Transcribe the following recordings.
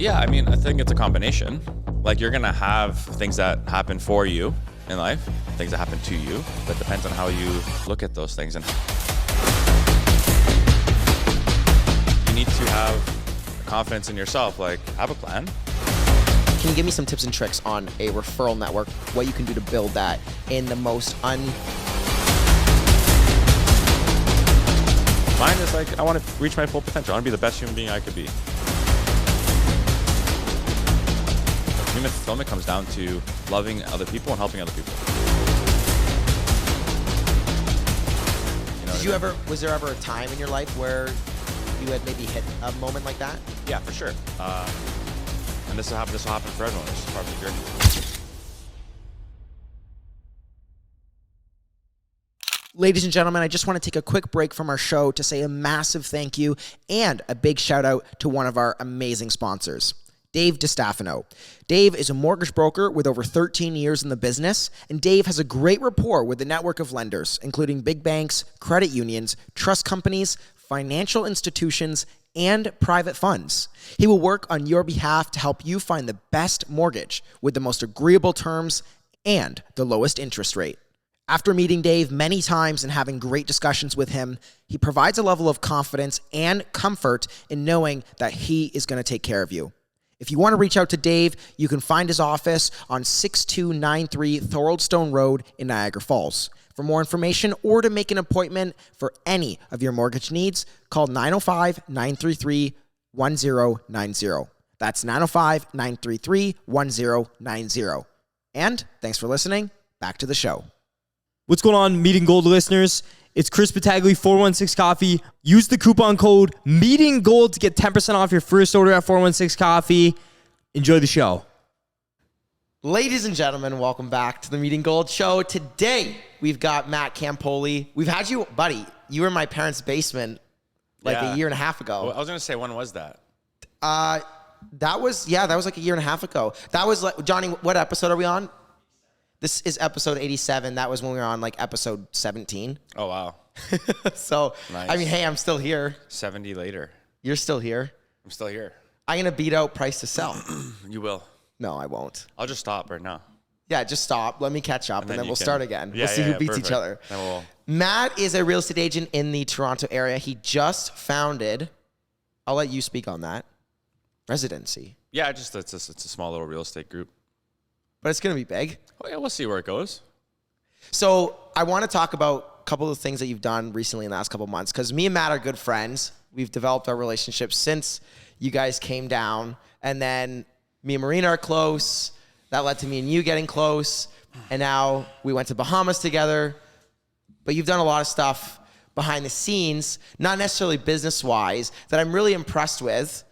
Yeah, I mean, I think it's a combination. Like, you're gonna have things that happen for you in life, things that happen to you, but it depends on how you look at those things. And you need to have confidence in yourself, like, have a plan. Can you give me some tips and tricks on a referral network, what you can do to build that in the most Mine is like, I want to reach my full potential. I want to be the best human being I could be. Human fulfillment comes down to loving other people and helping other people. Was there ever a time in your life where you had maybe hit a moment like that? Yeah, for sure. And this will happen for everyone. This is part of the journey. Ladies and gentlemen, I just want to take a quick break from our show to say a massive thank you and a big shout out to one of our amazing sponsors, Dave DiStefano. Dave is a mortgage broker with over 13 years in the business, and Dave has a great rapport with a network of lenders, including big banks, credit unions, trust companies, financial institutions, and private funds. He will work on your behalf to help you find the best mortgage with the most agreeable terms and the lowest interest rate. After meeting Dave many times and having great discussions with him, he provides a level of confidence and comfort in knowing that he is going to take care of you. If you want to reach out to Dave, you can find his office on 6293 Thorold Stone Road in Niagara Falls. For more information or to make an appointment for any of your mortgage needs, call 905-933-1090. That's 905-933-1090. And thanks for listening. Back to the show. What's going on, Meeting Gold listeners? It's Chris Battaglia, 416 Coffee. Use the coupon code Meeting Gold to get 10% off your first order at 416 Coffee. Enjoy the show. Ladies and gentlemen, welcome back to the Meeting Gold Show. Today, we've got MATT CAMPOLI. We've had you, buddy. You were in my parents' basement a year and a half ago. Well, I was going to say, when was that? That was like a year and a half ago. That was like, Johnny, what episode are we on? This is episode 87. That was when we were on like episode 17. Oh, wow. So, nice. I mean, hey, I'm still here. 70 later. You're still here? I'm still here. I'm going to beat out price to sell. You will. No, I won't. I'll just stop right now. Yeah, just stop. Let me catch up, and then we'll start again. Yeah, we'll see who beats perfect. each other. We'll... Matt is a real estate agent in the Toronto area. He just founded, I'll let you speak on that, residency. Yeah, it's a small little real estate group. But it's going to be big. Oh, yeah, we'll see where it goes. So I want to talk about a couple of things that you've done recently in the last couple of months, because me and Matt are good friends. We've developed our relationship since you guys came down, and then me and Marina are close. That led to me and you getting close, and now we went to Bahamas together. But you've done a lot of stuff behind the scenes, not necessarily business-wise, that I'm really impressed with.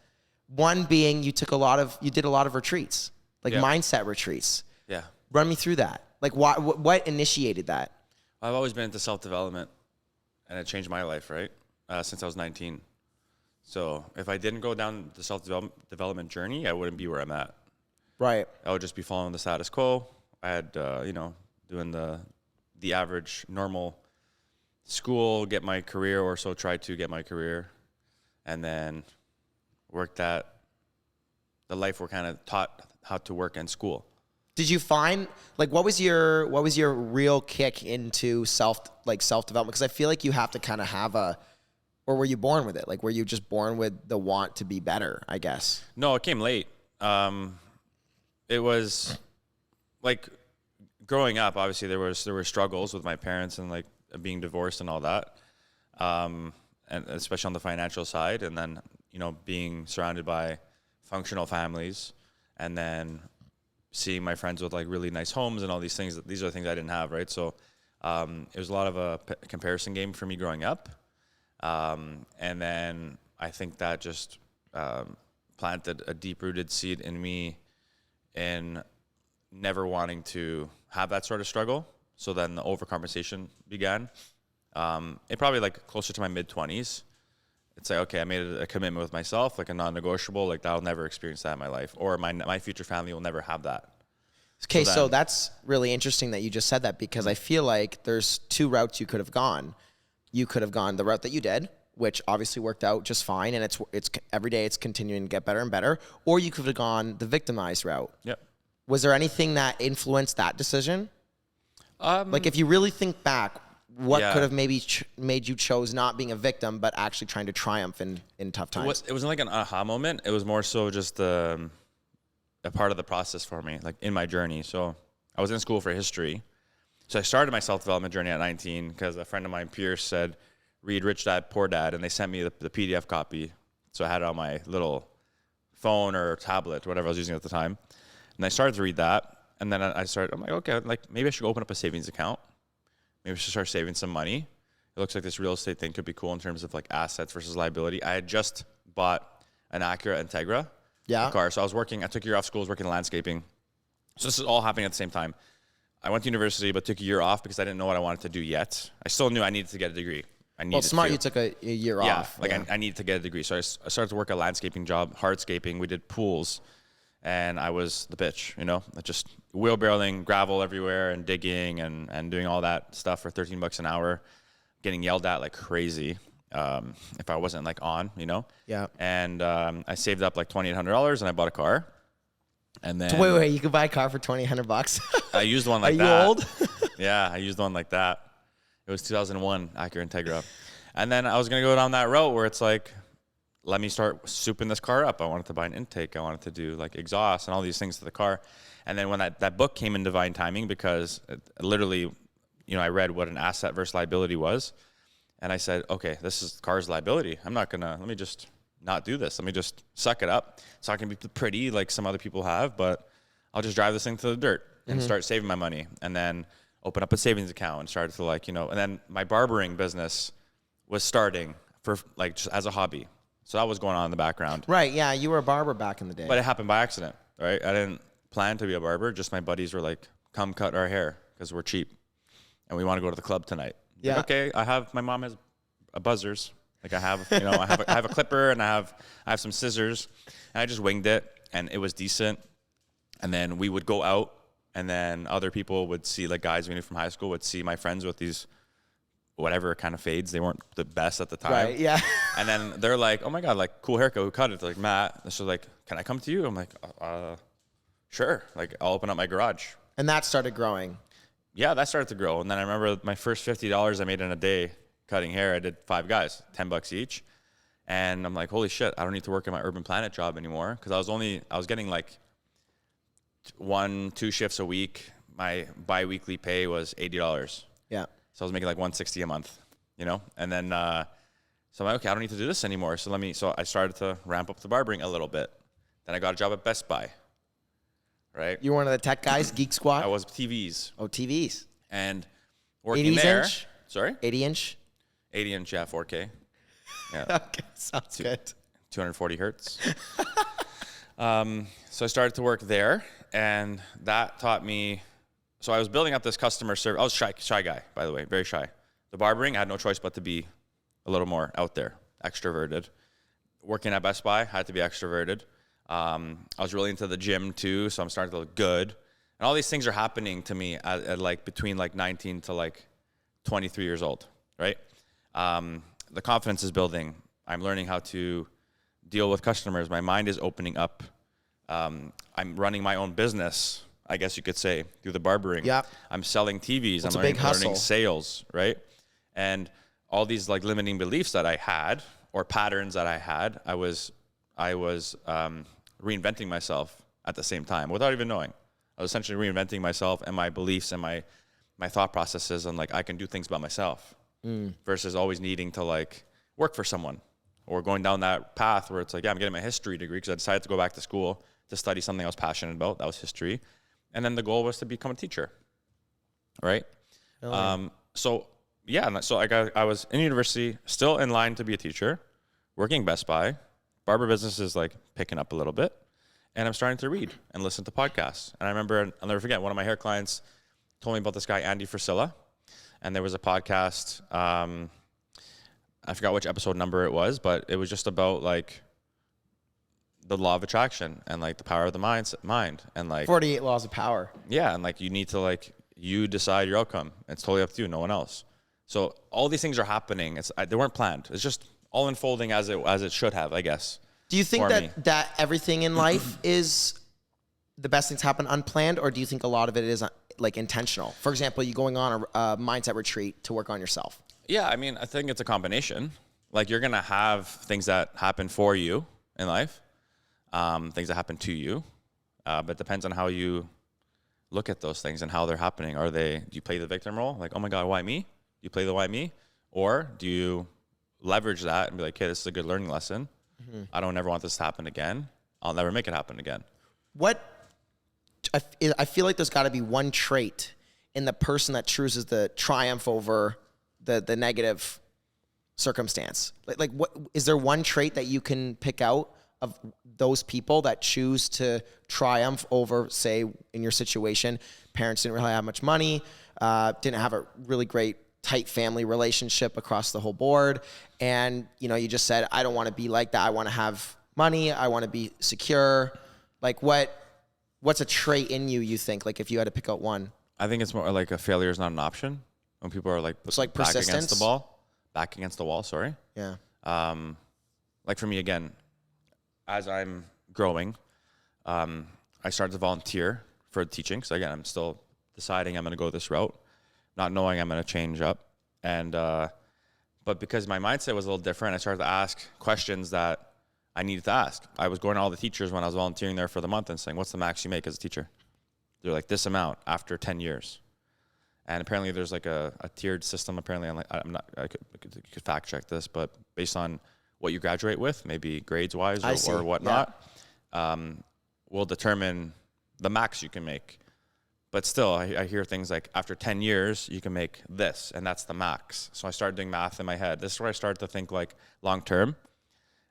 One being you did a lot of retreats, like mindset retreats. Yeah. Run me through that. Like, what initiated that? I've always been into self-development, and it changed my life, right? Since I was 19. So if I didn't go down the self-development journey, I wouldn't be where I'm at. Right. I would just be following the status quo. I had, doing the average normal school, get my career, or so tried to get my career, and then worked at the life we're kind of taught how to work in school. Did you find, like, what was your real kick into self-development? Because I feel like you have to kind of have or were you born with it? Like, were you just born with the want to be better, I guess? No, it came late. It was like growing up, obviously there were struggles with my parents and like being divorced and all that. And especially on the financial side, and then, being surrounded by functional families, and then seeing my friends with like really nice homes and all these things. These are things I didn't have, right? So it was a lot of a comparison game for me growing up. And then I think that just planted a deep-rooted seed in me in never wanting to have that sort of struggle. So then the overcompensation began. It probably like closer to my mid-20s. It's like, okay, I made a commitment with myself, like a non-negotiable, like I'll never experience that in my life, or my future family will never have that. Okay, so that's really interesting that you just said that, because I feel like there's two routes you could have gone. You could have gone the route that you did, which obviously worked out just fine, and it's every day it's continuing to get better and better, or you could have gone the victimized route. Yep. Was there anything that influenced that decision? Like if you really think back, what could have maybe made you chose not being a victim, but actually trying to triumph in tough times? It wasn't like an aha moment. It was more so just a part of the process for me, like in my journey. So I was in school for history. So I started my self-development journey at 19 because a friend of mine, Pierce, said, read Rich Dad, Poor Dad, and they sent me the PDF copy. So I had it on my little phone or tablet, whatever I was using at the time. And I started to read that. And then I'm like, okay, like maybe I should open up a savings account. Maybe I should start saving some money. It looks like this real estate thing could be cool in terms of like assets versus liability. I had just bought an Acura Integra car. So I took a year off school, I was working in landscaping. So this is all happening at the same time. I went to university, but took a year off because I didn't know what I wanted to do yet. I still knew I needed to get a degree. Smart, you took a year off. I needed to get a degree. So I started to work a landscaping job, hardscaping. We did pools. And I was the bitch, just wheelbarrowing gravel everywhere and digging and doing all that stuff for $13 an hour, getting yelled at like crazy if I wasn't like on, Yeah. And I saved up like $2,800 and I bought a car. And then wait, you could buy a car for $2,800? I used one like that. Are you old? Yeah, I used one like that. It was 2001 Acura Integra. And then I was gonna go down that road where it's like, let me start souping this car up. I wanted to buy an intake. I wanted to do like exhaust and all these things to the car. And then when that book came in divine timing, because literally, I read what an asset versus liability was. And I said, okay, this is the car's liability. Let me just not do this. Let me just suck it up. It's not going to be pretty like some other people have, but I'll just drive this thing to the dirt and start saving my money. And then open up a savings account and started to and then my barbering business was starting for like just as a hobby. So that was going on in the background. Right, yeah, you were a barber back in the day. But it happened by accident, right? I didn't plan to be a barber. Just my buddies were like, come cut our hair because we're cheap. And we want to go to the club tonight. Yeah. Like, okay, my mom has a buzzers. Like I have, I have a clipper and I have some scissors. And I just winged it and it was decent. And then we would go out and then other people would see, like guys we knew from high school would see my friends with these whatever kind of fades. They weren't the best at the time. Right, yeah. And then they're like, oh my God, like cool haircut. Who cut it? They're like, Matt. So like, can I come to you? I'm like, sure. Like I'll open up my garage. And that started growing. Yeah, that started to grow. And then I remember my first $50 I made in a day cutting hair. I did 5 guys, $10 each. And I'm like, holy shit, I don't need to work in my Urban Planet job anymore. Cause I was getting like 1-2 shifts a week. My bi-weekly pay was $80. Yeah. So I was making like $160 a month, and then, so I'm like, okay, I don't need to do this anymore. So I started to ramp up the barbering a little bit. Then I got a job at Best Buy, right? You were one of the tech guys, Geek Squad? I was TVs. Oh, TVs. And working 80 there. inch? Sorry? 80 inch? 80 inch, yeah, 4K. Yeah. Okay, sounds good. 240 hertz. So I started to work there, and that taught me. So I was building up this customer service. I was shy guy, by the way, very shy. The barbering, I had no choice but to be a little more out there, extroverted. Working at Best Buy, I had to be extroverted. I was really into the gym too, so I'm starting to look good. And all these things are happening to me at like between like 19 to like 23 years old, right? The confidence is building. I'm learning how to deal with customers. My mind is opening up. I'm running my own business, I guess you could say, through the barbering. Yeah. I'm selling TVs. It's I'm learning sales, right? And all these like limiting beliefs that I had or patterns that I had, I was reinventing myself at the same time without even knowing. I was essentially reinventing myself and my beliefs and my thought processes, and like I can do things by myself versus always needing to like work for someone or going down that path where it's like, yeah, I'm getting my history degree because I decided to go back to school to study something I was passionate about. That was history. And then the goal was to become a teacher, right? So I was in university, still in line to be a teacher, working Best Buy. Barber business is like picking up a little bit, and I'm starting to read and listen to podcasts. And I remember, I'll never forget, one of my hair clients told me about this guy, Andy Frisella, and there was a podcast. I forgot which episode number it was, but it was just about like the law of attraction and like the power of the mind and like 48 laws of power. Yeah, and like you need to like you decide your outcome. It's totally up to you, no one else. So all these things are happening. They weren't planned. It's just all unfolding as it should have, I guess. Do you think for me. that everything in life is the best things happen unplanned, or do you think a lot of it is like intentional? For example, you going on a mindset retreat to work on yourself. Yeah, I mean, I think it's a combination. Like, you're gonna have things that happen for you in life, things that happen to you, but it depends on how you look at those things and how they're happening. Do you play the victim role? Like, oh my God, why me? Do you play the why me? Or do you leverage that and be like, hey, this is a good learning lesson. I don't ever want this to happen again. I'll never make it happen again. I feel like there's got to be one trait in the person that chooses the triumph over the negative circumstance. Like what is there one trait that you can pick out of those people that choose to triumph over, say, in your situation, parents didn't really have much money, didn't have a really great tight family relationship across the whole board, and you just said, I don't want to be like that. I want to have money. I want to be secure. Like what's a trait in you think, like if you had to pick out one? I think it's more like a failure is not an option. When people are like, it's like back persistence? back against the wall, sorry. Yeah. Like for me, again, as I'm growing, I started to volunteer for teaching. So again, I'm still deciding I'm going to go this route, not knowing I'm going to change up. And, but because my mindset was a little different, I started to ask questions that I needed to ask. I was going to all the teachers when I was volunteering there for the month and saying, what's the max you make as a teacher? They're like, this amount after 10 years. And apparently there's like a tiered system. Apparently, I could fact check this, but based on what you graduate with, maybe grades wise or whatnot, will determine the max you can make. But still, I hear things like after 10 years, you can make this, and that's the max. So I started doing math in my head. This is where I started to think like long term.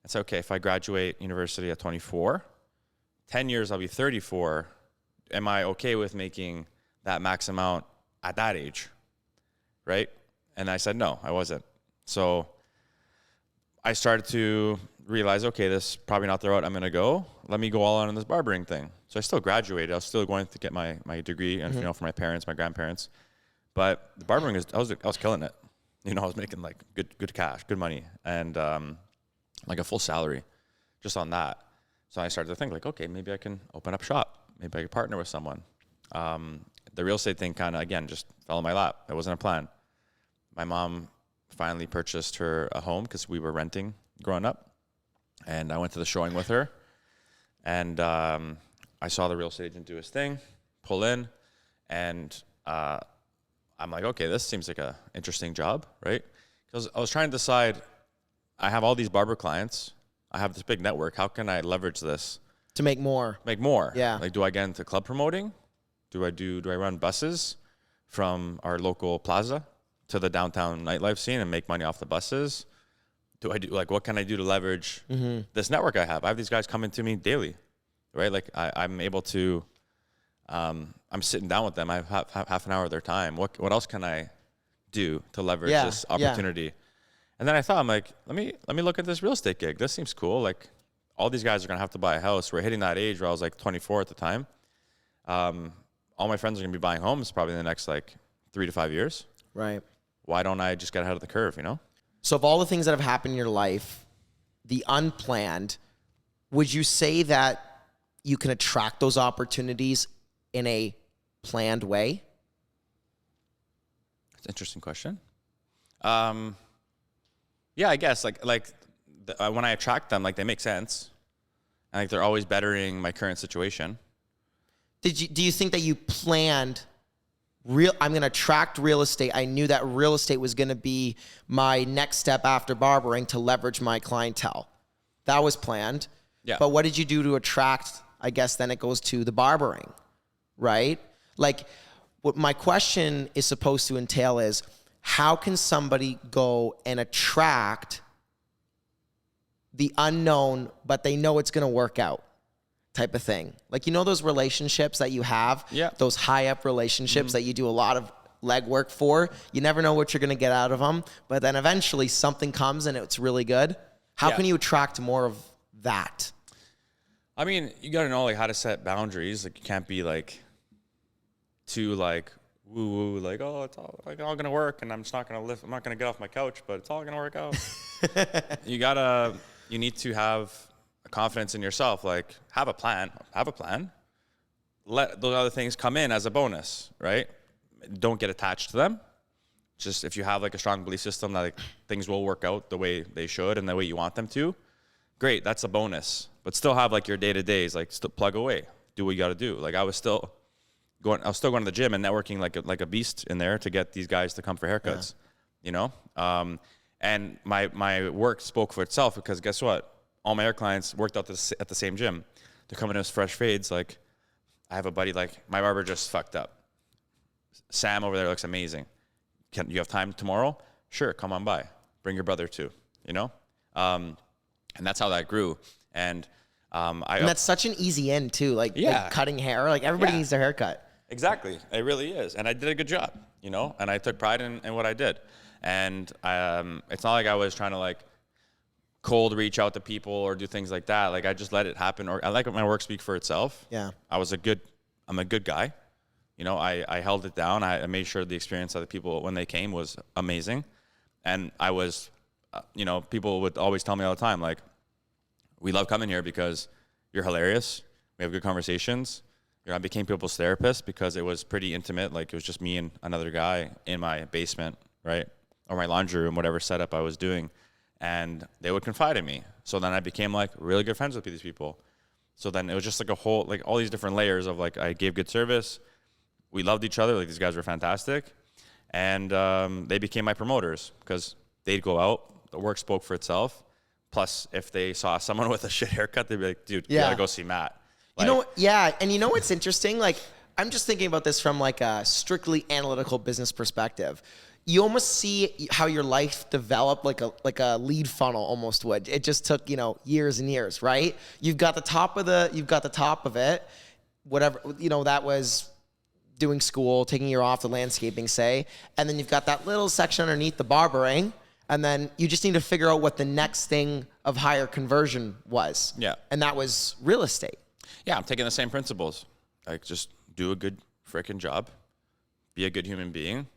It's okay, if I graduate university at 24, 10 years I'll be 34. Am I okay with making that max amount at that age, right? And I said, no, I wasn't. So I started to realize, okay, this is probably not the route I'm going to go. Let me go all in on this barbering thing. So I still graduated. I was still going to get my degree, and for my parents, my grandparents. But the barbering I was killing it. I was making like good cash, good money, and like a full salary just on that. So I started to think like, okay, maybe I can open up shop. Maybe I could partner with someone. The real estate thing kind of, again, just fell in my lap. It wasn't a plan. My mom finally purchased her a home because we were renting growing up. And I went to the showing with her. And I saw the real estate agent do his thing, pull in. And I'm like, okay, this seems like a interesting job, right? Because I was trying to decide, I have all these barber clients. I have this big network. How can I leverage this? To make more. Yeah. Like, do I get into club promoting? Do I run buses from our local plaza to the downtown nightlife scene and make money off the buses? What can I do to leverage this network I have? I have these guys coming to me daily, right? Like I'm able to, I'm sitting down with them. I have half an hour of their time. What else can I do to leverage this opportunity? Yeah. And then I thought, I'm like, let me look at this real estate gig. This seems cool. Like, all these guys are going to have to buy a house. We're hitting that age where I was like 24 at the time. All my friends are going to be buying homes probably in the next like 3 to 5 years. Right. Why don't I just get ahead of the curve, So of all the things that have happened in your life, the unplanned, would you say that you can attract those opportunities in a planned way? That's an interesting question. Yeah, I guess when I attract them, like they make sense. And like they're always bettering my current situation. Do you think that you planned I'm going to attract real estate. I knew that real estate was going to be my next step after barbering to leverage my clientele. That was planned. Yeah. But what did you do to attract, I guess then it goes to the barbering, right? Like what my question is supposed to entail is, how can somebody go and attract the unknown, but they know it's going to work out type of thing? Like, those relationships that you have, those high up relationships that you do a lot of legwork for, you never know what you're going to get out of them, but then eventually something comes and it's really good. How can you attract more of that? I mean, you got to know like how to set boundaries. Like you can't be like too like woo, like, oh, it's all going to work, and I'm not going to get off my couch, but it's all going to work out. You need to have a confidence in yourself. Like, have a plan. Let those other things come in as a bonus, right? Don't get attached to them. Just if you have like a strong belief system that like, things will work out the way they should and the way you want them to, great, that's a bonus. But still have like your day-to-days, like still plug away, do what you got to do. Like I was still going to the gym and networking like a beast in there to get these guys to come for haircuts, you know? And my work spoke for itself because guess what? All my hair clients worked out at the same gym. They're coming in as fresh fades. Like I have a buddy, like my barber just fucked up. Sam over there looks amazing. Can you have time tomorrow? Sure, come on by. Bring your brother too, you know? And that's how that grew. And that's such an easy end too, like cutting hair. Like everybody needs their haircut. Exactly, it really is. And I did a good job, you know? And I took pride in what I did. And it's not like I was trying to like cold reach out to people or do things like that. Like I just let it happen. Or I like my work speak for itself. Yeah. I'm a good guy. You know, I held it down. I made sure the experience of the people when they came was amazing. And I was, you know, people would always tell me all the time, like, we love coming here because you're hilarious. We have good conversations. You know, I became people's therapist because it was pretty intimate. Like, it was just me and another guy in my basement, right? Or my laundry room, whatever setup I was doing. And they would confide in me. So then I became, like, really good friends with these people. So then it was just, like, a whole, like, all these different layers of, like, I gave good service. We loved each other. Like, these guys were fantastic. And they became my promoters because they'd go out. The work spoke for itself. Plus, if they saw someone with a shit haircut, they'd be like, dude, you gotta go see Matt. Like, you know, yeah. And you know what's interesting? Like, I'm just thinking about this from like a strictly analytical business perspective. You almost see how your life developed like a lead funnel almost would. It just took, you know, years and years, right? You've got the top of it, whatever, you know, that was doing school, taking a year off, the landscaping, say, and then you've got that little section underneath the barbering, and then you just need to figure out what the next thing of higher conversion was. Yeah. And that was real estate. Yeah, I'm taking the same principles. Like, just do a good freaking job, be a good human being.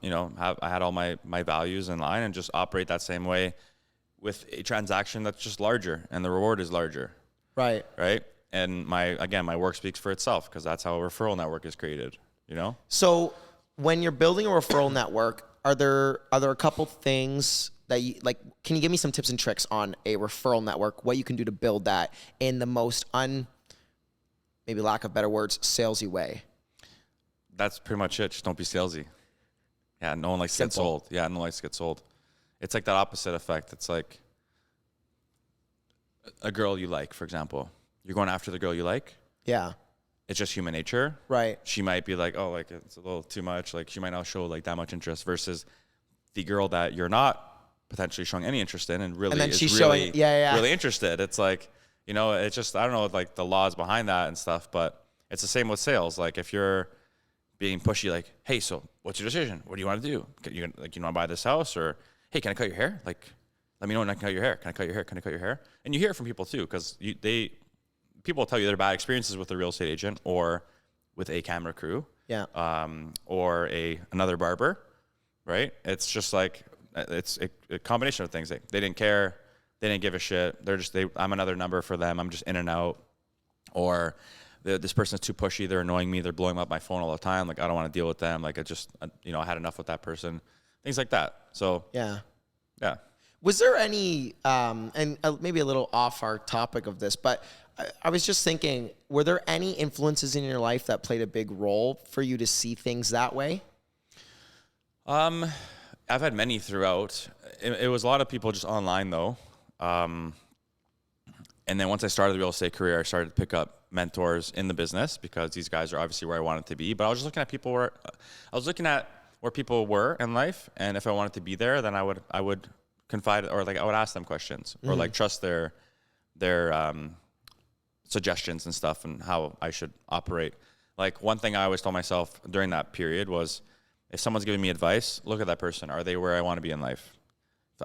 You know, I had all my values in line and just operate that same way with a transaction that's just larger and the reward is larger. Right. Right. And my work speaks for itself because that's how a referral network is created, you know? So when you're building a referral network, are there a couple things that you like? Can you give me some tips and tricks on a referral network? What you can do to build that in the most maybe lack of better words, salesy way? That's pretty much it. Just don't be salesy. Yeah, no one likes to get sold. Yeah, no one likes to get sold. It's like that opposite effect. It's like a girl you like, for example. You're going after the girl you like. Yeah. It's just human nature. Right. She might be like, oh, like it's a little too much. Like she might not show like that much interest versus the girl that you're not potentially showing any interest in and really and then is she's really, showing, really interested. It's like, you know, it's just, I don't know like the laws behind that and stuff, but it's the same with sales. Like if you're being pushy, like, hey, so what's your decision? What do you want to do? You want to buy this house? Or, hey, can I cut your hair? Like, let me know when I can cut your hair. Can I cut your hair? Can I cut your hair? And you hear it from people too, because people will tell you their bad experiences with a real estate agent or with a camera crew, or another barber, right? It's just like it's a combination of things. They didn't care, they didn't give a shit. I'm another number for them. I'm just in and out, or this person's too pushy. They're annoying me. They're blowing up my phone all the time. Like I don't want to deal with them. Like I had enough with that person. Things like that. So yeah. Was there any, and maybe a little off our topic of this, but I was just thinking, were there any influences in your life that played a big role for you to see things that way? I've had many throughout. It was a lot of people just online though. And then once I started the real estate career, I started to pick up mentors in the business because these guys are obviously where I wanted to be. But I was just looking at where people were in life, and if I wanted to be there, then I would confide, or like I would ask them questions, or like trust their suggestions and stuff and how I should operate. Like one thing I always told myself during that period was, if someone's giving me advice, look at that person. Are they where I want to be in life?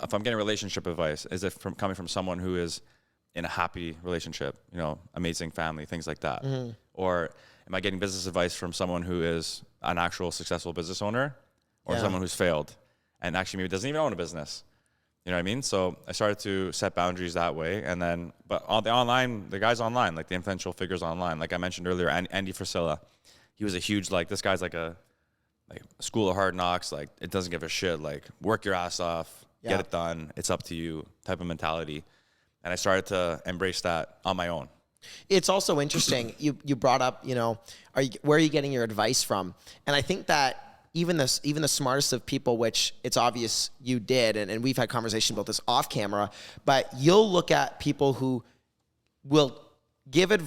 If I'm getting relationship advice, is it coming from someone who is in a happy relationship, you know, amazing family, things like that? Or am I getting business advice from someone who is an actual successful business owner or someone who's failed and actually maybe doesn't even own a business? You know what I mean? So I started to set boundaries that way. And then, but all the guys online, like the influential figures online, like I mentioned earlier, Andy Frisella, he was a huge, like, this guy's like a school of hard knocks, like, it doesn't give a shit, like, work your ass off, get it done, it's up to you type of mentality. And I started to embrace that on my own. It's also interesting. You brought up, where are you getting your advice from? And I think that even the smartest of people, which it's obvious you did, and we've had conversations about this off camera, but you'll look at people who will give it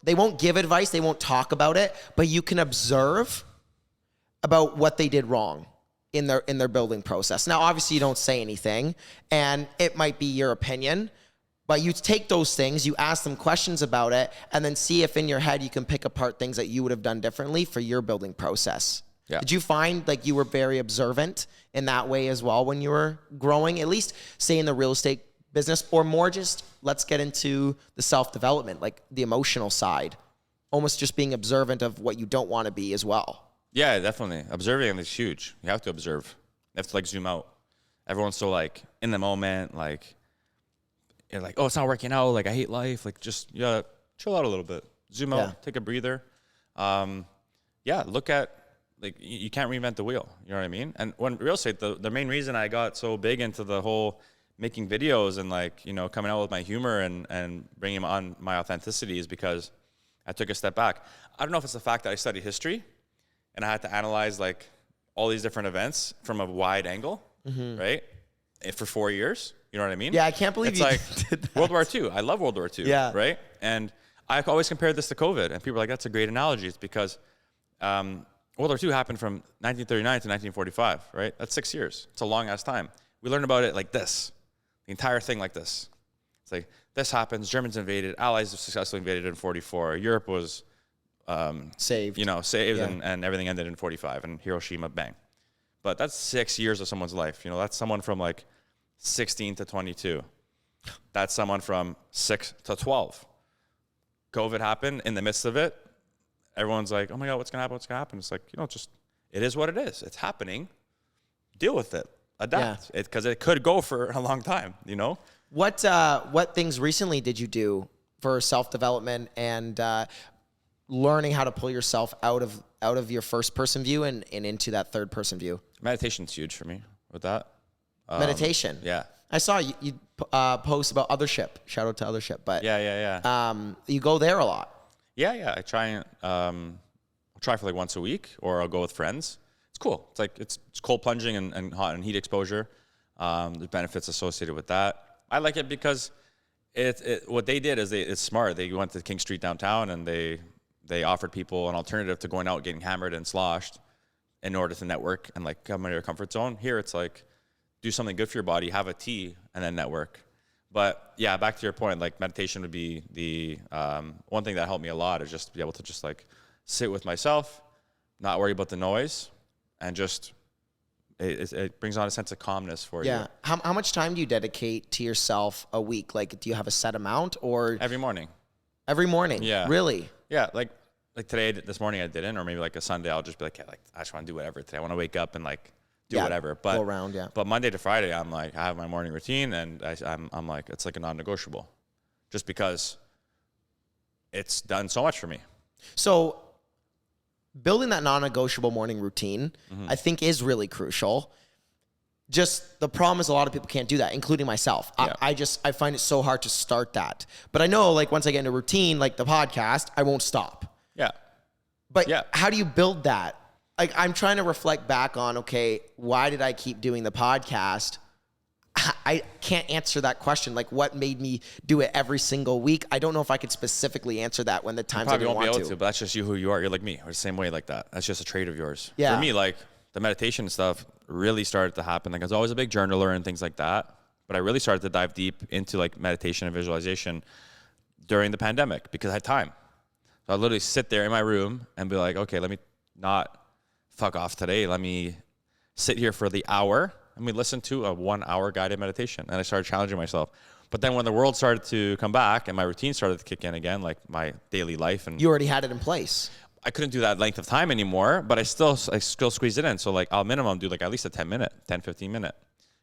they won't give advice, they won't talk about it, but you can observe about what they did wrong in their building process. Now, obviously you don't say anything, and it might be your opinion, but you take those things, you ask them questions about it, and then see if in your head you can pick apart things that you would have done differently for your building process. Yeah. Did you find like you were very observant in that way as well when you were growing, at least say in the real estate business, or more just let's get into the self-development, like the emotional side, almost just being observant of what you don't want to be as well? Yeah, definitely. Observing is huge. You have to observe. You have to like zoom out. Everyone's so like in the moment, like you're like, oh, it's not working out. Like I hate life. Like just chill out a little bit. Zoom out, take a breather. Look at, like, you can't reinvent the wheel. You know what I mean? And when real estate, the main reason I got so big into the whole making videos and like, coming out with my humor and bringing on my authenticity is because I took a step back. I don't know if it's the fact that I studied history and I had to analyze like all these different events from a wide angle, right? For 4 years. You know what I mean? Yeah, I can't believe it's you like did that. World War II. I love World War II. Yeah. Right? And I always compared this to COVID, and people are like, that's a great analogy. It's because World War II happened from 1939 to 1945, right? That's 6 years. It's a long-ass time. We learned about it like this, the entire thing like this. It's like, this happens, Germans invaded, Allies successfully invaded in 44, Europe was saved, and everything ended in 45, and Hiroshima, bang. But that's 6 years of someone's life. That's someone from like 16 to 22. That's someone from 6 to 12. COVID happened in the midst of it. Everyone's like, oh my God, what's going to happen? What's going to happen? It's like, it is what it is. It's happening. Deal with it. Adapt. Because it could go for a long time, What things recently did you do for self-development and learning how to pull yourself out of your first-person view and into that third-person view? Meditation's huge for me with that. Meditation? Yeah. I saw you post about Othership. Shout out to Othership. But you go there a lot. Yeah. I try I'll try for like once a week, or I'll go with friends. It's cool. It's like it's cold plunging and hot and heat exposure. The benefits associated with that. I like it because what they did is it's smart. They went to King Street downtown and they offered people an alternative to going out getting hammered and sloshed in order to network and like come out of your comfort zone. Here it's like do something good for your body, have a tea, and then network. But yeah, back to your point, like meditation would be the one thing that helped me a lot is just to be able to just like sit with myself, not worry about the noise, and just it brings on a sense of calmness for you. Yeah. How much time do you dedicate to yourself a week? Like, do you have a set amount or every morning? Every morning. Yeah. Really? Yeah. Like today, this morning I didn't, or maybe like a Sunday I'll just be like, I just want to do whatever today. I want to wake up and like do whatever. But go around. Yeah. But Monday to Friday, I'm like, I have my morning routine, and I'm like, it's like a non-negotiable, just because it's done so much for me. So building that non-negotiable morning routine, I think is really crucial. Just the problem is a lot of people can't do that, including myself. Yeah. I find it so hard to start that. But I know like once I get into routine, like the podcast, I won't stop. Yeah. But how do you build that? Like I'm trying to reflect back on, okay, why did I keep doing the podcast? I can't answer that question. Like what made me do it every single week? I don't know if I could specifically answer that when the times I didn't want to. Probably won't be able to, but that's just you who you are. You're like me. We're the same way like that. That's just a trait of yours. Yeah. For me, like the meditation stuff really started to happen. Like I was always a big journaler and things like that, but I really started to dive deep into like meditation and visualization during the pandemic because I had time. So I'd literally sit there in my room and be like, okay, let me not fuck off today. Let me sit here for the hour and we listened to a 1 hour guided meditation. And I started challenging myself. But But then when the world started to come back and my routine started to kick in again, like my daily life, and You already had it in place. I couldn't do that length of time anymore, but I still squeeze it in. So like I'll minimum do like at least a 15 minute,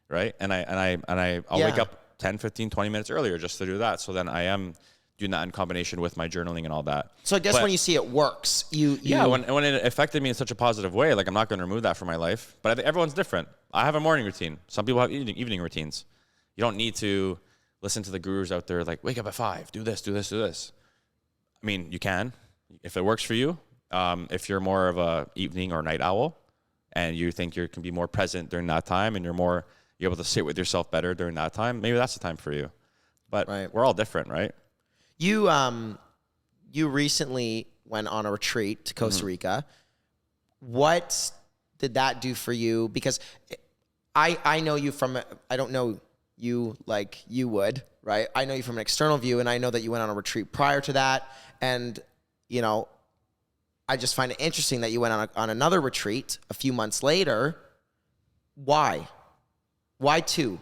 right? I'll wake up 10, 15, 20 minutes earlier just to do that. So then I am doing that in combination with my journaling and all that. So I guess when you see it works, when it affected me in such a positive way, like I'm not going to remove that from my life, but I think everyone's different. I have a morning routine. Some people have evening routines. You don't need to listen to the gurus out there like, wake up at 5, do this, do this, do this. I mean, you can, if it works for you. If you're more of a evening or night owl and you think you can be more present during that time and you're able to sit with yourself better during that time, maybe that's the time for you. But we're all different, right? You recently went on a retreat to Costa Rica. What did that do for you? Because I know you from, I don't know you like you would, right? I know you from an external view, and I know that you went on a retreat prior to that. And, you know, I just find it interesting that you went on another retreat a few months later. Why? Why 2?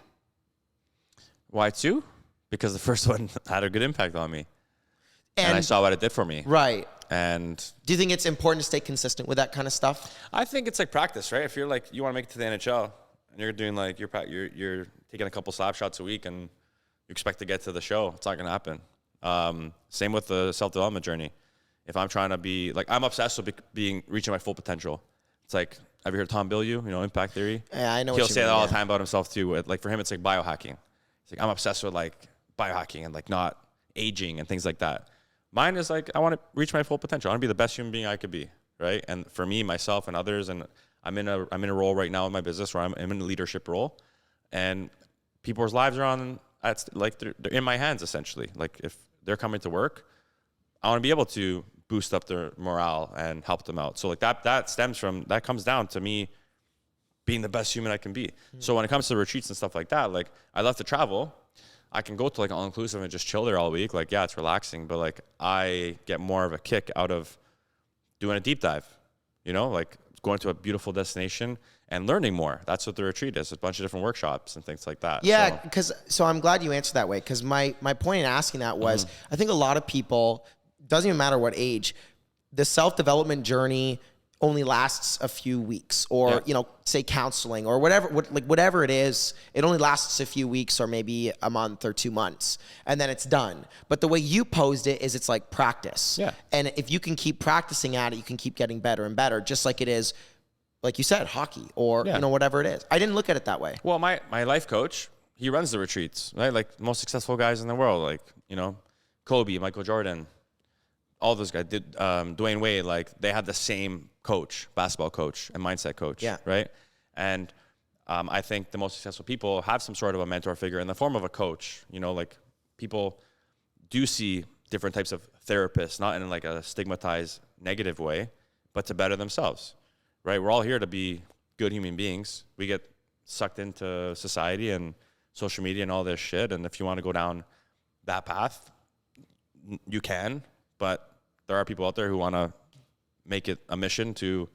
Why 2? Because the first one had a good impact on me. And I saw what it did for me. Right. And do you think it's important to stay consistent with that kind of stuff? I think it's like practice, right? If you're like, you want to make it to the NHL and you're doing like, you're taking a couple slap shots a week and you expect to get to the show, it's not going to happen. Same with the self-development journey. If I'm trying to be like, I'm obsessed with reaching my full potential. It's like, have you heard Tom Bilyeu, impact theory? Yeah, I know. He'll say that all the time about himself too. Like for him, it's like biohacking. It's like, I'm obsessed with like biohacking and like not aging and things like that. Mine is like, I want to reach my full potential. I want to be the best human being I could be, right? And for me, myself, and others, and I'm in a role right now in my business where I'm in a leadership role, and people's lives are they're in my hands essentially. Like if they're coming to work, I want to be able to boost up their morale and help them out. So like that comes down to me being the best human I can be. So when it comes to retreats and stuff like that, like I love to travel. I can go to like all inclusive and just chill there all week. Like, yeah, it's relaxing, but like I get more of a kick out of doing a deep dive, like going to a beautiful destination and learning more. That's what the retreat is. A bunch of different workshops and things like that. Yeah. So I'm glad you answered that way. Cause my point in asking that was, I think a lot of people, doesn't even matter what age, the self-development journey only lasts a few weeks, or say counseling or whatever it is, it only lasts a few weeks or maybe a month or 2 months, and then it's done. But the way you posed it is, it's like practice. Yeah. And if you can keep practicing at it, you can keep getting better and better, just like it is, like you said, hockey or whatever it is. I didn't look at it that way. Well, my life coach, he runs the retreats, right? Like the most successful guys in the world, like Kobe, Michael Jordan, all those guys, Dwayne Wade, like they have the same coach, basketball coach and mindset coach, right? And I think the most successful people have some sort of a mentor figure in the form of a coach. Like people do see different types of therapists, not in like a stigmatized negative way, but to better themselves, right? We're all here to be good human beings. We get sucked into society and social media and all this shit, and if you want to go down that path, you can, but there are people out there who want to make it a mission to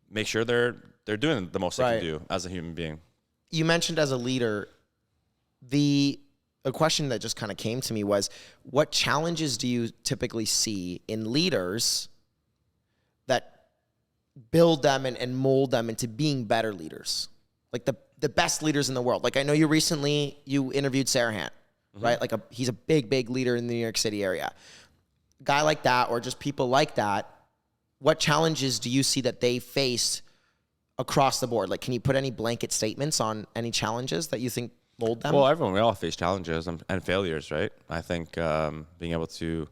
make sure they're doing the most they can do as a human being. You mentioned as a leader, a question that just kind of came to me was, what challenges do you typically see in leaders that build them and mold them into being better leaders? Like the best leaders in the world. Like I know you interviewed Sarahan, right? Like he's a big leader in the New York City area. Guy like that, or just people like that, what challenges do you see that they face across the board? Like, can you put any blanket statements on any challenges that you think mold them? Well, we all face challenges and failures, right? I think being able to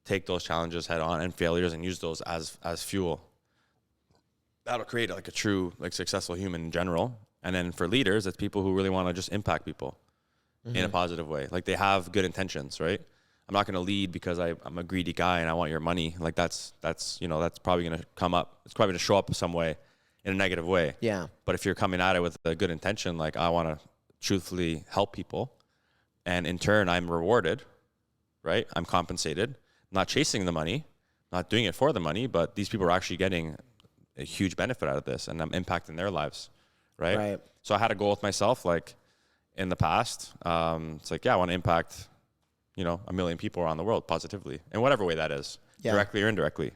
take those challenges head on and failures and use those as fuel, that'll create like a true like successful human in general. And then for leaders, it's people who really want to just impact people in a positive way. Like they have good intentions, right? I'm not going to lead because I'm a greedy guy and I want your money. Like that's probably going to come up. It's probably going to show up some way in a negative way. Yeah. But if you're coming at it with a good intention, like I want to truthfully help people, and in turn I'm rewarded, right? I'm compensated. I'm not chasing the money, not doing it for the money, but these people are actually getting a huge benefit out of this, and I'm impacting their lives, right? So I had a goal with myself, like in the past. It's like, yeah, I want to impact, 1 million people around the world positively in whatever way that is, directly or indirectly.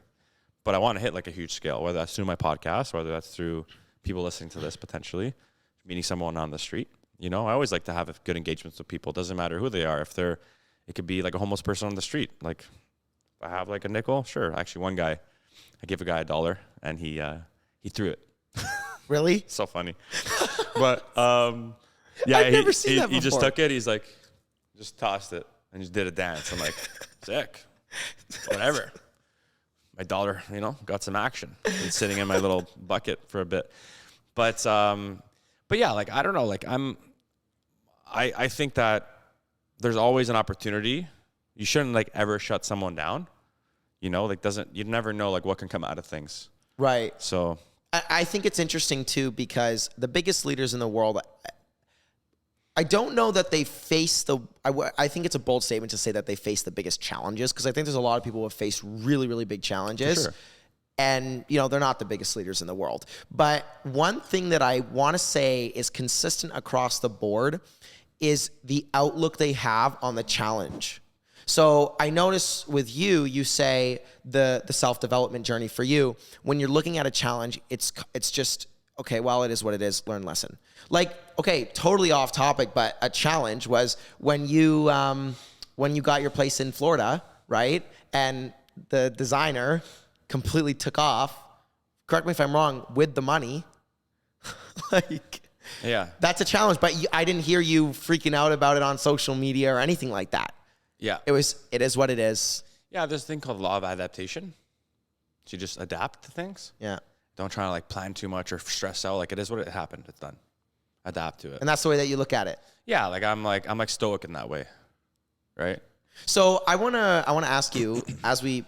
But I want to hit like a huge scale, whether that's through my podcast, whether that's through people listening to this potentially, meeting someone on the street. I always like to have good engagements with people. It doesn't matter who they are. It could be like a homeless person on the street. Like, if I have like a nickel, sure. Actually, one guy, I gave a guy $1 and he threw it. Really? So funny. But yeah, I've never seen that he just before. took it. He's like, just tossed it and just did a dance. I'm like, sick. Whatever. My $1, got some action. It's sitting in my little bucket for a bit. But yeah, like, I don't know. Like, I think that there's always an opportunity. You shouldn't like ever shut someone down. You never know like what can come out of things. Right. So I think it's interesting too, because the biggest leaders in the world, I don't know that they face I think it's a bold statement to say that they face the biggest challenges, because I think there's a lot of people who have faced really, really big challenges. For sure. And, they're not the biggest leaders in the world. But one thing that I want to say is consistent across the board is the outlook they have on the challenge. So I notice with you say the self-development journey for you, when you're looking at a challenge, it's just, okay, well, it is what it is, learn lesson. Like, okay, totally off topic, but a challenge was when you got your place in Florida, right? And the designer completely took off, correct me if I'm wrong, with the money. Like, yeah, that's a challenge, but I didn't hear you freaking out about it on social media or anything like that. yeah, It is what it is. yeah. There's a thing called law of adaptation. So you just adapt to things. Yeah. Don't try to like plan too much or stress out. Like, it is what it happened. It's done. Adapt to it. And that's the way that you look at it. Yeah, I'm like stoic in that way, right? So I wanna ask you,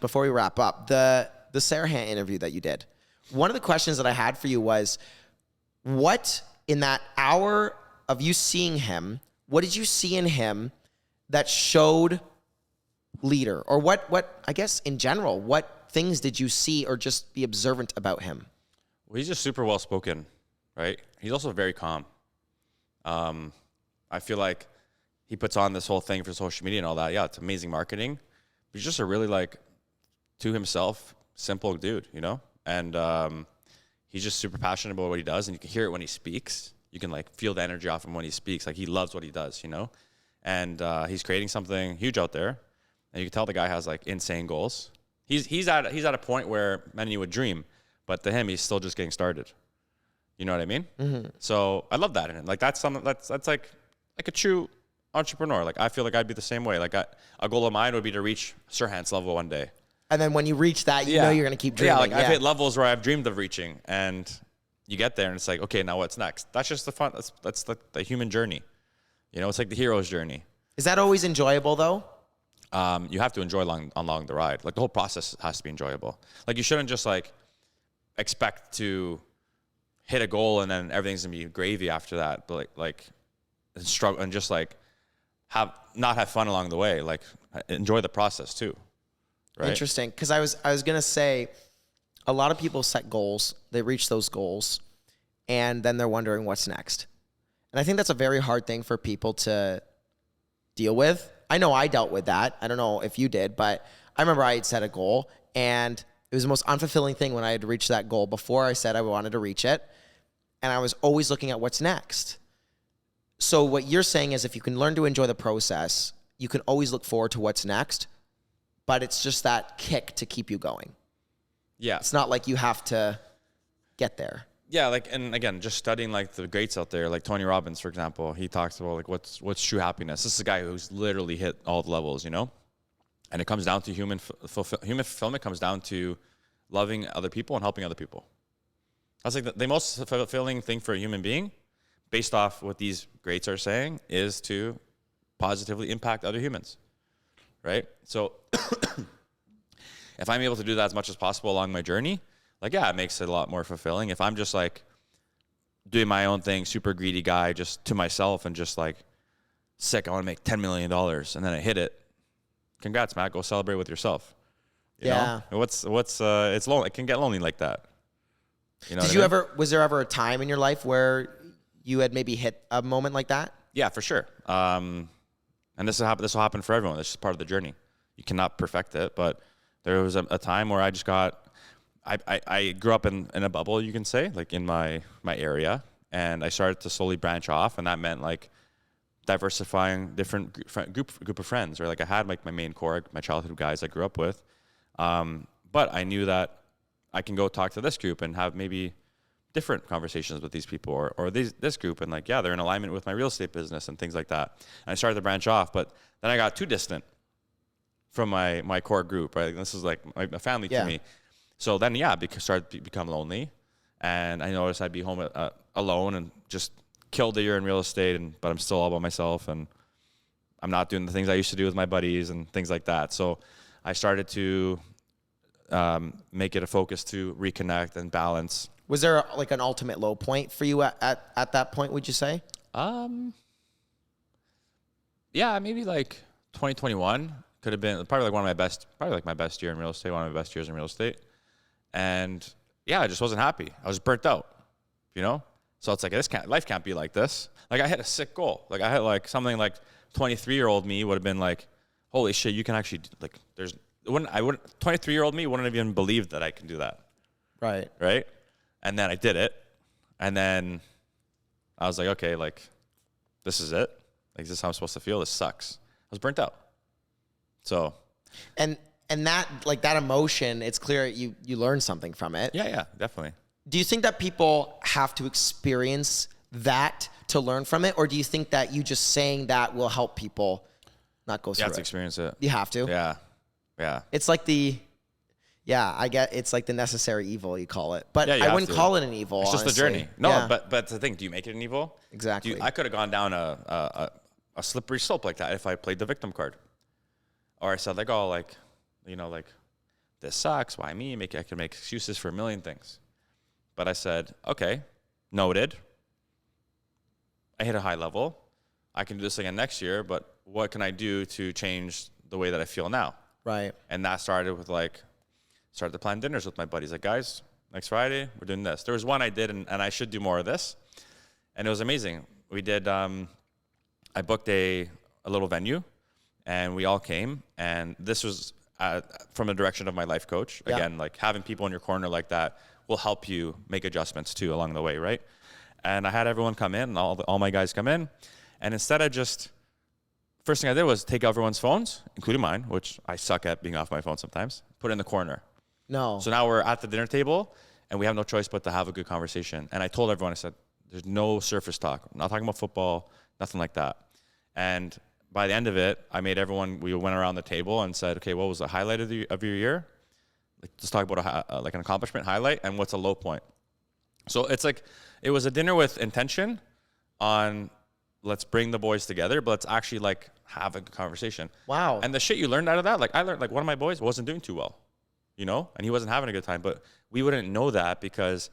before we wrap up, the Sarahan interview that you did. One of the questions that I had for you was, what in that hour of you seeing him, what did you see in him that showed leader? Or what I guess in general, what things did you see or just be observant about him? Well, he's just super well spoken, right? He's also very calm. I feel like he puts on this whole thing for social media and all that. Yeah, it's amazing marketing. But he's just a really like to himself, simple dude, And he's just super passionate about what he does, and you can hear it when he speaks. You can like feel the energy off him when he speaks. Like, he loves what he does, And he's creating something huge out there, and you can tell the guy has like insane goals. He's at a point where many would dream, but to him, he's still just getting started. You know what I mean? Mm-hmm. So I love that in him. Like, that's like a true entrepreneur. Like, I feel like I'd be the same way. Like, a goal of mine would be to reach Sirhan's level one day. And then when you reach that, you know you're going to keep dreaming. Yeah, like I've hit levels where I've dreamed of reaching, and you get there and it's like, okay, now what's next? That's just the fun. That's the human journey. It's like the hero's journey. Is that always enjoyable though? You have to enjoy along the ride. Like, the whole process has to be enjoyable. Like, you shouldn't just like expect to hit a goal and then everything's gonna be gravy after that. But like and struggle and just like not have fun along the way. Like, enjoy the process too. Right? Interesting, because I was gonna say, a lot of people set goals, they reach those goals, and then they're wondering what's next. And I think that's a very hard thing for people to deal with. I know I dealt with that. I don't know if you did, but I remember I had set a goal, and it was the most unfulfilling thing when I had to reach that goal before I said I wanted to reach it, and I was always looking at what's next. So what you're saying is, if you can learn to enjoy the process, you can always look forward to what's next, but it's just that kick to keep you going. Yeah. It's not like you have to get there. Yeah, like, and again, just studying like the greats out there, like Tony Robbins, for example, he talks about like what's true happiness. This is a guy who's literally hit all the levels, And it comes down to human fulfillment comes down to loving other people and helping other people. That's like the most fulfilling thing for a human being, based off what these greats are saying, is to positively impact other humans, right? So if I'm able to do that as much as possible along my journey, like, yeah, it makes it a lot more fulfilling. If I'm just like doing my own thing, super greedy guy, just to myself and just like, sick, I want to make $10 million, and then I hit it, congrats, Matt, go celebrate with yourself. You know? It's lonely. It can get lonely like that. Was there ever a time in your life where you had maybe hit a moment like that? Yeah, for sure. And this will happen for everyone. This is part of the journey. You cannot perfect it, but there was a time where I just I grew up in a bubble, you can say, like in my area, and I started to slowly branch off, and that meant like diversifying different group of friends, or like I had like my main core, my childhood guys I grew up with, but I knew that I can go talk to this group and have maybe different conversations with these people, or this group, and like, yeah, they're in alignment with my real estate business and things like that. And I started to branch off, but then I got too distant from my core group, right? This is like my family to me. So then, yeah, started to become lonely, and I noticed I'd be home alone and just killed a year in real estate, but I'm still all by myself, and I'm not doing the things I used to do with my buddies and things like that. So I started to make it a focus to reconnect and balance. Was there like an ultimate low point for you at that point, would you say? Yeah, maybe like 2021 could have been probably my best year in real estate, one of my best years in real estate. And yeah, I just wasn't happy. I was burnt out, So it's like, life can't be like this. Like I hit a sick goal. Like I had like something like 23-year-old me would have been like, holy shit, you can actually like, 23-year-old me wouldn't have even believed that I can do that. Right. Right. And then I did it. And then I was like, okay, like this is it. Like, is this how I'm supposed to feel? This sucks. I was burnt out. So. And that, like that emotion, it's clear you learned something from it. Yeah, definitely. Do you think that people have to experience that to learn from it? Or do you think that you just saying that will help people not go through it? You have to experience it. You have to? Yeah. It's like it's like the necessary evil, you call it. But I wouldn't call it an evil, It's honestly. just the journey. No, but the thing, do you make it an evil? Exactly. I could have gone down a slippery slope like that if I played the victim card. Or I said like, oh, like, like this sucks. Why me? I can make excuses for a million things. But I said, okay, noted. I hit a high level. I can do this again next year, but what can I do to change the way that I feel now? Right. And that started with started to plan dinners with my buddies. Like, guys, next Friday, we're doing this. There was one I did, and I should do more of this. And it was amazing. We did, I booked a little venue, and we all came. And this was from the direction of my life coach. Yeah. Again, like having people in your corner like that will help you make adjustments too along the way, right? And I had everyone come in, and all my guys come in. And instead of first thing I did was take everyone's phones, including mine, which I suck at being off my phone sometimes, put it in the corner. No. So now we're at the dinner table, and we have no choice but to have a good conversation. And I told everyone, I said, there's no surface talk. I'm not talking about football, nothing like that. And by the end of it, we went around the table and said, okay, what was the highlight of your year? Let's talk about an accomplishment highlight, and what's a low point. So it's like, it was a dinner with intention on let's bring the boys together, but let's actually like have a good conversation. Wow. And the shit you learned out of that, like I learned, like one of my boys wasn't doing too well, and he wasn't having a good time, but we wouldn't know that because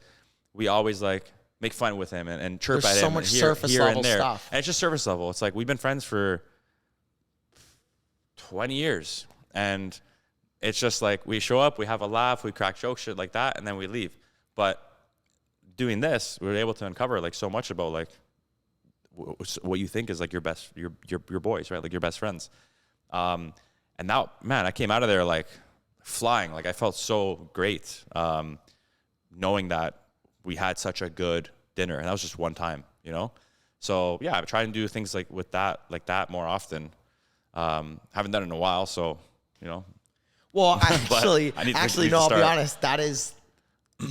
we always like make fun with him and chirp There's at so him much here, surface here level and there. stuff. And it's just surface level. It's like we've been friends for 20 years, and it's just like we show up, we have a laugh, we crack jokes, shit like that, and then we leave. But doing this, we were able to uncover like so much about like what you think is like your best, your boys, right? Like your best friends. And now, man, I came out of there like flying. Like I felt so great, knowing that we had such a good dinner, and that was just one time, So yeah, I'm trying to do things like that more often. Haven't done it in a while, so Well, actually, no, I'll be honest. That is,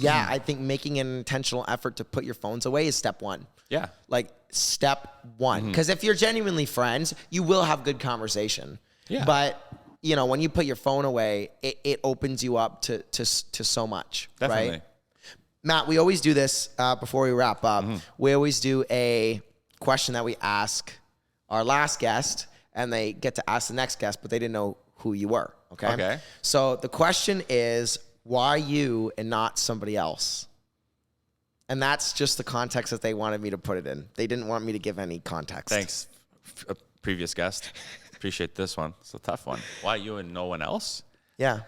I think making an intentional effort to put your phones away is step one. Yeah. Like step one. Because if you're genuinely friends, you will have good conversation. Yeah. But, when you put your phone away, it opens you up to so much. Definitely. Right? Matt, we always do this before we wrap up. We always do a question that we ask our last guest, and they get to ask the next guest, but they didn't know who you were. Okay. So the question is, why you and not somebody else? And that's just the context that they wanted me to put it in. They didn't want me to give any context. Thanks, previous guest. Appreciate this one. It's a tough one. Why you and no one else? Yeah.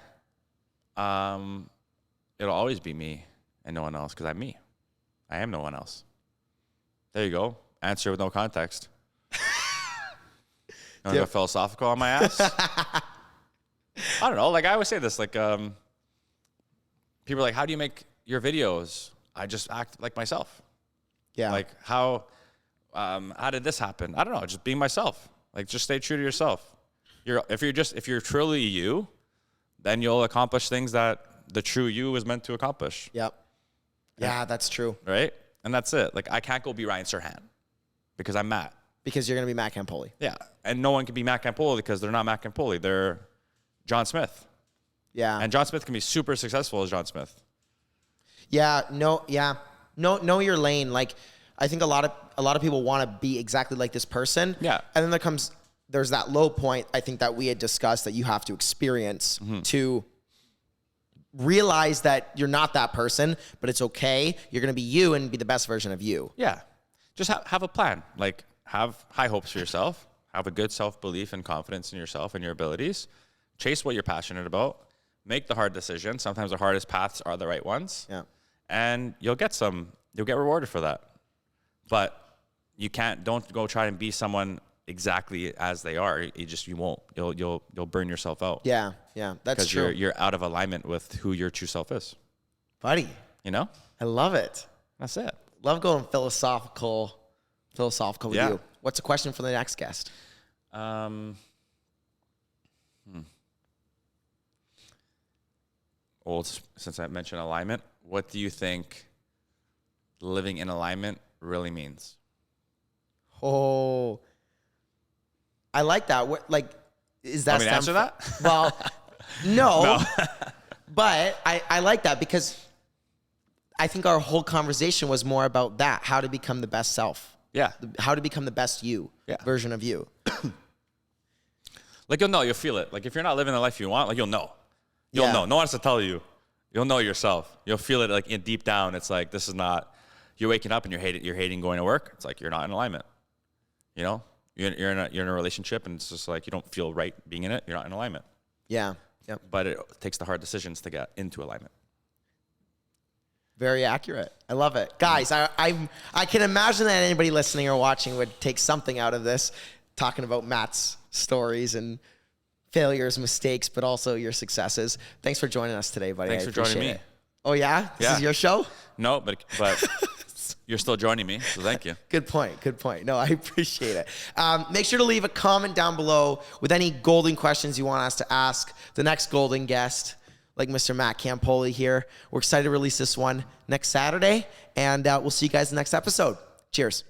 It'll always be me and no one else, because I'm me. I am no one else. There you go. Answer with no context. want to go philosophical on my ass? I don't know. Like I always say this, like people are like, how do you make your videos? I just act like myself. Yeah. Like how did this happen? I don't know. Just being myself. Like just stay true to yourself. If you're truly you, then you'll accomplish things that the true you was meant to accomplish. Yep. Yeah, that's true. Right? And that's it. Like I can't go be Ryan Serhant because I'm Matt. Because you're going to be Matt Campoli. Yeah. And no one can be Matt Campoli because they're not Matt Campoli. They're John Smith. Yeah. And John Smith can be super successful as John Smith. Yeah. Know your lane. Like I think a lot of people want to be exactly like this person. Yeah. And then there's that low point I think that we had discussed that you have to experience to realize that you're not that person, but it's okay. You're going to be you and be the best version of you. Yeah. Just have a plan. Like have high hopes for yourself. Have a good self-belief and confidence in yourself and your abilities. Chase what you're passionate about. Make the hard decisions. Sometimes the hardest paths are the right ones. Yeah. And you'll get rewarded for that. But don't go try and be someone exactly as they are. You won't. You'll burn yourself out. Yeah. Yeah. That's true. Because you're out of alignment with who your true self is. Buddy. You know? I love it. That's it. Love going philosophical with you. What's a question for the next guest? Well, since I mentioned alignment, what do you think living in alignment really means? Oh, I like that. Is that? Want me to answer that? Well, no. But I like that because I think our whole conversation was more about that, how to become the best self. Yeah. How to become the best version of you. Like you'll know, you'll feel it. Like if you're not living the life you want, like you'll know. You'll know. No one has to tell you. You'll know yourself. You'll feel it like deep down. It's like this is not. You're waking up and you're hating going to work. It's like you're not in alignment. You know, you're in a relationship and it's just like you don't feel right being in it. You're not in alignment. Yeah. Yep. But it takes the hard decisions to get into alignment. Very accurate. I love it. Guys, I can imagine that anybody listening or watching would take something out of this, talking about Matt's stories and failures, mistakes, but also your successes. Thanks for joining us today, buddy. Thanks for joining me. Oh, yeah? This is your show? No, but you're still joining me, so thank you. Good point. No, I appreciate it. Make sure to leave a comment down below with any golden questions you want us to ask the next golden guest, like Mr. Matt Campoli here. We're excited to release this one next Saturday, and we'll see you guys in the next episode. Cheers.